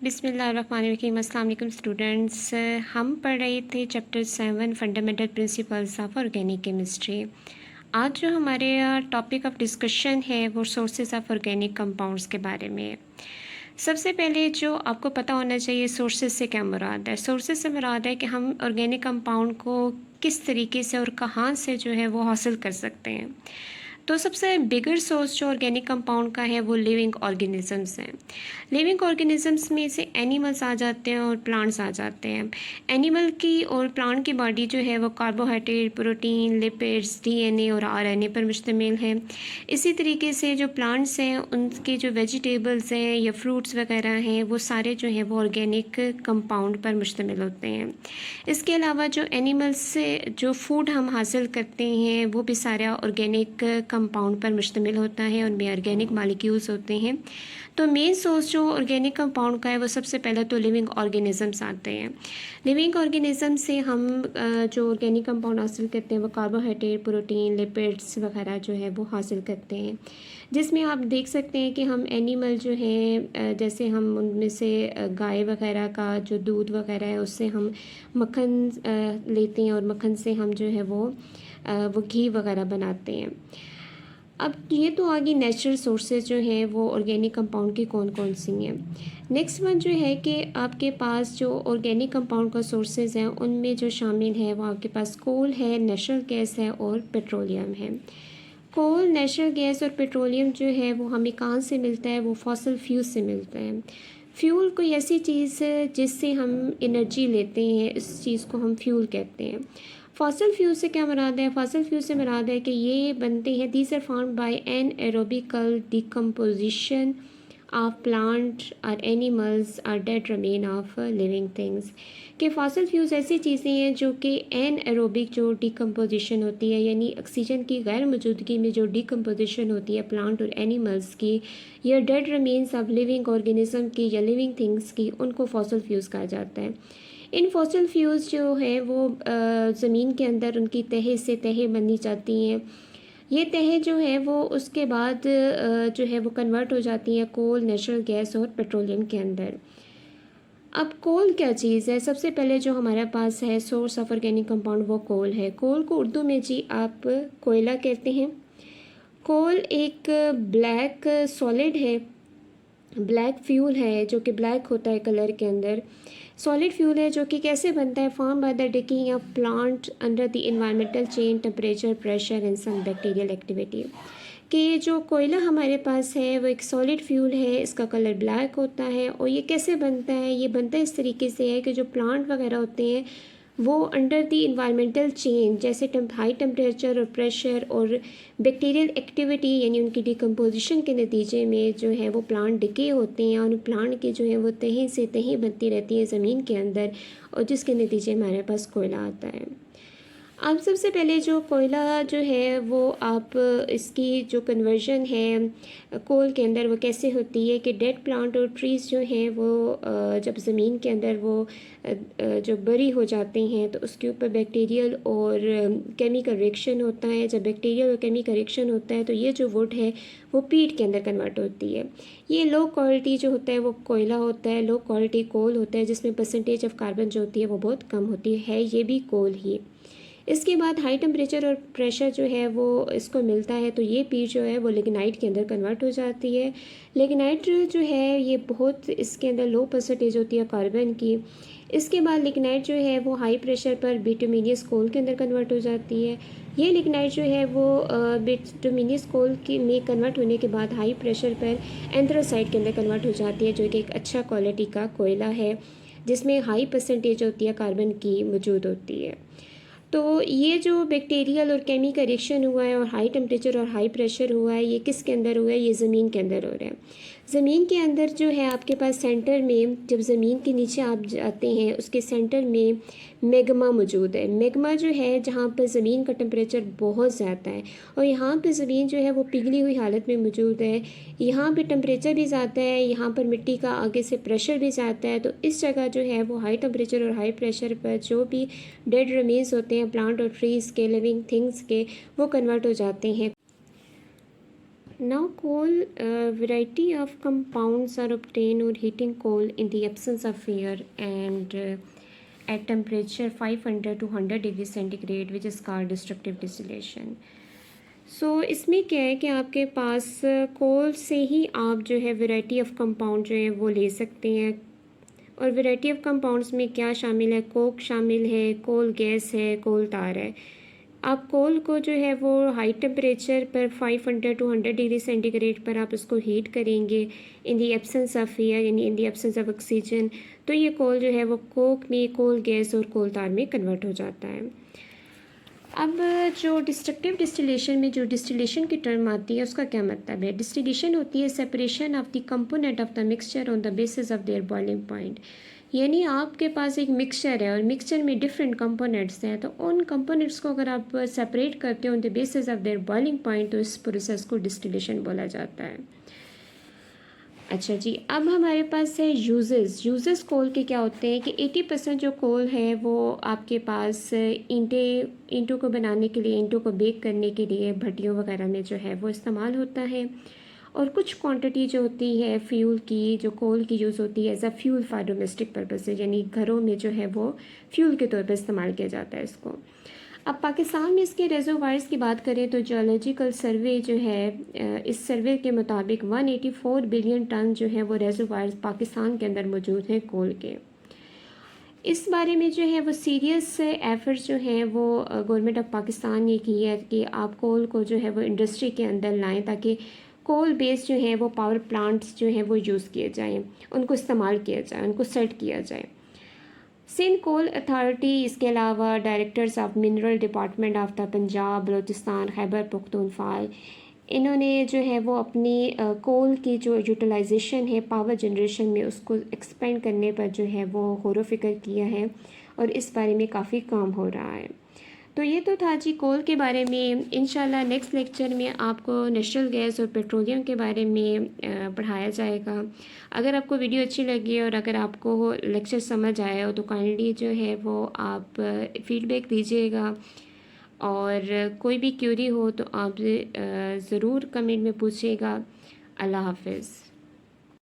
बिस्मिल्लाहिर्रहमानिर्रहीम। अस्सलाम वालेकुम स्टूडेंट्स। हम पढ़ रहे थे chapter 7 fundamental principles of organic chemistry. आज जो हमारे टॉपिक ऑफ डिस्कशन है वो सोर्सेज ऑफ ऑर्गेनिक कंपाउंड्स के बारे में है। सबसे पहले जो आपको पता होना चाहिए सोर्सेज से क्या मुराद है। सोर्सेज से मुराद है कि हम ऑर्गेनिक कंपाउंड को किस तरीके से और कहाँ से जो है वो हासिल कर सकते हैं। तो सबसे बिगर सोर्स जो ऑर्गेनिक कंपाउंड का है वो लिविंग ऑर्गेनिजम्स हैं। लिविंग ऑर्गेनिजम्स में से एनिमल्स आ जाते हैं और प्लांट्स आ जाते हैं। एनिमल की और प्लांट की बॉडी जो है वो कार्बोहाइड्रेट, प्रोटीन, लिपिड्स, डीएनए और आरएनए पर मुश्तमिल है। इसी तरीके से जो प्लांट्स हैं उनके जो वेजिटेबल्स हैं या फ्रूट्स वगैरह हैं वो सारे जो हैं वो ऑर्गेनिक कंपाउंड पर मुश्तमिल होते हैं। इसके अलावा जो एनिमल्स से जो फूड हम हासिल करते हैं वो भी सारा ऑर्गेनिक कंपाउंड पर मुश्तमिल होता है, उनमें ऑर्गेनिक मॉलिक्यूल्स होते हैं। तो मेन सोर्स जो ऑर्गेनिक कंपाउंड का है वो सबसे पहले तो लिविंग ऑर्गेनिजम्स आते हैं। लिविंग ऑर्गेनिज्म से हम जो ऑर्गेनिक कंपाउंड हासिल करते हैं वो कार्बोहाइड्रेट, प्रोटीन, लिपिड्स वगैरह जो है वो हासिल करते हैं, जिसमें आप देख सकते हैं कि हम एनिमल जो हैं जैसे हम उनमें से गाय वगैरह का जो दूध वगैरह है उससे हम मक्खन लेते हैं और मक्खन से हम जो है वो घी वगैरह बनाते हैं। अब ये तो आगे नेचुरल सोर्सेज जो हैं वो ऑर्गेनिक कंपाउंड की कौन कौन सी हैं। नेक्स्ट वन जो है कि आपके पास जो ऑर्गेनिक कंपाउंड का सोर्सेज हैं उनमें जो शामिल है वो आपके पास कोल है, नेचुरल गैस है और पेट्रोलियम है। कोल, नेचुरल गैस और पेट्रोलियम जो है वो हमें कहाँ से मिलता है, वो फॉसल फ्यूल से मिलता है। फ्यूल कोई ऐसी चीज़ है जिससे हम एनर्जी लेते हैं, इस चीज़ को हम फ्यूल कहते हैं। फॉसल फ्यूल से क्या मुराद है? फॉसल फ्यूल से मुराद है कि ये बनते हैं, these are found by an aerobical decomposition of plant और एनिमल्स और dead remain of living things. कि फॉसल फ्यूल्स ऐसी चीज़ें हैं जो कि एन एरोबिक जो डिकम्पोजिशन होती है, यानी ऑक्सीजन की गैर मौजूदगी में जो डिकम्पोजिशन होती है प्लांट और एनिमल्स की या dead remains of living organism की या लिविंग थिंग्स की, उनको फॉसल फ्यूल्स कहा जाता है। इन फॉसल फ्यूल्स जो है वो ज़मीन के अंदर उनकी तह से तह बनी जाती हैं। ये तह जो है वो उसके बाद जो है वो कन्वर्ट हो जाती हैं कोल, नेचुरल गैस और पेट्रोलियम के अंदर। अब कोल क्या चीज़ है? सबसे पहले जो हमारे पास है सोर्स ऑफ ऑर्गेनिक कंपाउंड वो कोल है। कोल को उर्दू में जी आप कोयला कहते हैं। कोल एक ब्लैक सॉलिड है, ब्लैक फ्यूल है जो कि ब्लैक होता है कलर के अंदर। सॉलिड फ्यूल है जो कि कैसे बनता है? Form by the decaying of plant under the environmental change, temperature, pressure and some bacterial activity. कि जो कोयला हमारे पास है वो एक सॉलिड फ्यूल है, इसका कलर ब्लैक होता है। और ये कैसे बनता है? ये बनता है इस तरीके से है कि जो प्लांट वगैरह होते हैं वो अंडर द इन्वायरमेंटल चेंज, जैसे हाई टेम्परेचर और प्रेशर और बैक्टीरियल एक्टिविटी यानी उनकी डिकम्पोजिशन के नतीजे में जो है वो प्लांट डिके होते हैं और प्लांट की जो है वो तह से तह बनती रहती है ज़मीन के अंदर, और जिसके नतीजे में हमारे पास कोयला आता है। अब सबसे पहले जो कोयला जो है वो आप इसकी जो कन्वर्जन है कोल के अंदर वो कैसे होती है कि डेड प्लांट और ट्रीज़ जो हैं वो जब ज़मीन के अंदर वो जो बरी हो जाते हैं तो उसके ऊपर बैक्टीरियल और केमिकल रिएक्शन होता है। जब बैक्टीरियल और केमिकल रिएक्शन होता है तो ये जो वुड है वो पीट के अंदर कन्वर्ट होती है। ये लो क्वालिटी जो होता है वो कोयला होता है, लो क्वालिटी कोल होता है जिसमें परसेंटेज ऑफ कार्बन जो होती है वो बहुत कम होती है, ये भी कोल ही। इसके बाद हाई टेम्परेचर और प्रेशर जो है वो इसको मिलता है तो ये पीट जो है वो लिग्नाइट के अंदर कन्वर्ट हो जाती है। लिग्नाइट जो है ये बहुत इसके अंदर लो परसेंटेज होती है कार्बन की। इसके बाद लिग्नाइट जो है वो हाई प्रेशर पर बिटुमिनियस कोल के अंदर कन्वर्ट हो जाती है। ये लिग्नाइट जो है वो बिटुमिनियस कोल की में कन्वर्ट होने के बाद हाई प्रेशर पर एंथ्रासाइट के अंदर कन्वर्ट हो जाती है, जो कि एक अच्छा क्वालिटी का कोयला है जिसमें हाई परसेंटेज होती है कार्बन की मौजूद होती है। तो ये जो बैक्टीरियल और केमिकल रिएक्शन हुआ है और हाई टेम्परेचर और हाई प्रेशर हुआ है, ये किसके अंदर हुआ है? ये ज़मीन के अंदर हो रहा है। ज़मीन के अंदर जो है आपके पास सेंटर में, जब ज़मीन के नीचे आप जाते हैं उसके सेंटर में मैग्मा मौजूद है। मैग्मा जो है जहाँ पर ज़मीन का टेम्परेचर बहुत ज़्यादा है और यहाँ पर ज़मीन जो है वो पिघली हुई हालत में मौजूद है। यहाँ पर टेम्परेचर भी ज़्यादा है, यहाँ पर मिट्टी का आगे से प्रेशर भी ज़्यादा है। तो इस जगह जो है वो हाई टेम्परेचर और हाई प्रेशर पर जो भी डेड रिमेन्स होते हैं प्लांट और ट्रीज़ के, लिविंग थिंग्स के, वो कन्वर्ट हो जाते हैं Now, variety of compounds are obtained or heating coal in the absence of air and at temperature 500 to 100 degree centigrade which is called destructive distillation. So इसमें क्या है कि आपके पास कोल से ही आप जो है वैरायटी ऑफ कंपाउंड जो है वो ले सकते हैं. और वैरायटी ऑफ कंपाउंड्स में क्या शामिल है, कोक शामिल है, कोल गैस है, कोल तार है. आप कोल को जो है वो हाई टेम्परेचर पर 500 टू 100 डिग्री सेंटीग्रेड पर आप उसको हीट करेंगे इन दी एब्सेंस ऑफ एयर यानी इन दी एब्सेंस ऑफ ऑक्सीजन. तो ये कोल जो है वो कोक में, कोल गैस और कोल तार में कन्वर्ट हो जाता है. अब जो डिस्ट्रक्टिव डिस्टिलेशन में जो डिस्टिलेशन की टर्म आती है उसका क्या मतलब है. डिस्टिलेशन होती है separation of the component of the mixture on the basis of their boiling point. यानी आपके पास एक मिक्सचर है और मिक्सचर में डिफरेंट कंपोनेंट्स हैं, तो उन कंपोनेंट्स को अगर आप सेपरेट करते हो on the basis of their boiling point तो इस प्रोसेस को डिस्टिलेशन बोला जाता है. अच्छा जी, अब हमारे पास है यूजेस कोल के क्या होते हैं कि 80% जो कोल है वो आपके पास ईंटों को बनाने के लिए, ईंटों को बेक करने के लिए भट्टियों वगैरह में जो है वो इस्तेमाल होता है. और कुछ क्वांटिटी जो होती है फ्यूल की, जो कोल की यूज़ होती है as a fuel for domestic purposes, यानी घरों में जो है वो फ्यूल के तौर पर इस्तेमाल किया जाता है इसको. अब पाकिस्तान में इसके रेजोवायर्स की बात करें तो जियोलॉजिकल सर्वे जो है, इस सर्वे के मुताबिक 184 बिलियन टन जो है वो रेजोवायर्स पाकिस्तान के अंदर मौजूद हैं कोल के. इस बारे में जो है वो सीरियस एफर्ट्स जो हैं वो गवर्नमेंट ऑफ पाकिस्तान ने की है कि आप कोल को जो है वो इंडस्ट्री के अंदर लाएं ताकि कोल बेस जो है वो पावर प्लांट्स जो हैं वो यूज़ किए जाएँ, उनको इस्तेमाल किया जाए, उनको सेट किया जाए. सिंध कोल अथॉरिटी, इसके अलावा directors of mineral department of the Punjab, Balochistan, Khyber Pakhtunkhwa, इन्होंने जो है वो अपनी कोल की जो यूटिलाइजेशन है पावर जनरेशन में उसको एक्सपेंड करने पर जो है वो गौर फ़िक्र किया है और इस बारे में काफ़ी काम हो रहा है. तो ये तो था जी कोल के बारे में. इंशाल्लाह नेक्स्ट लेक्चर में आपको नेचुरल गैस और पेट्रोलियम के बारे में पढ़ाया जाएगा. अगर आपको वीडियो अच्छी लगी और अगर आपको लेक्चर समझ आया हो तो काइंडली जो है वो आप फीडबैक दीजिएगा. और कोई भी क्यूरी हो तो आप ज़रूर कमेंट में पूछिएगा. अल्लाह हाफिज़.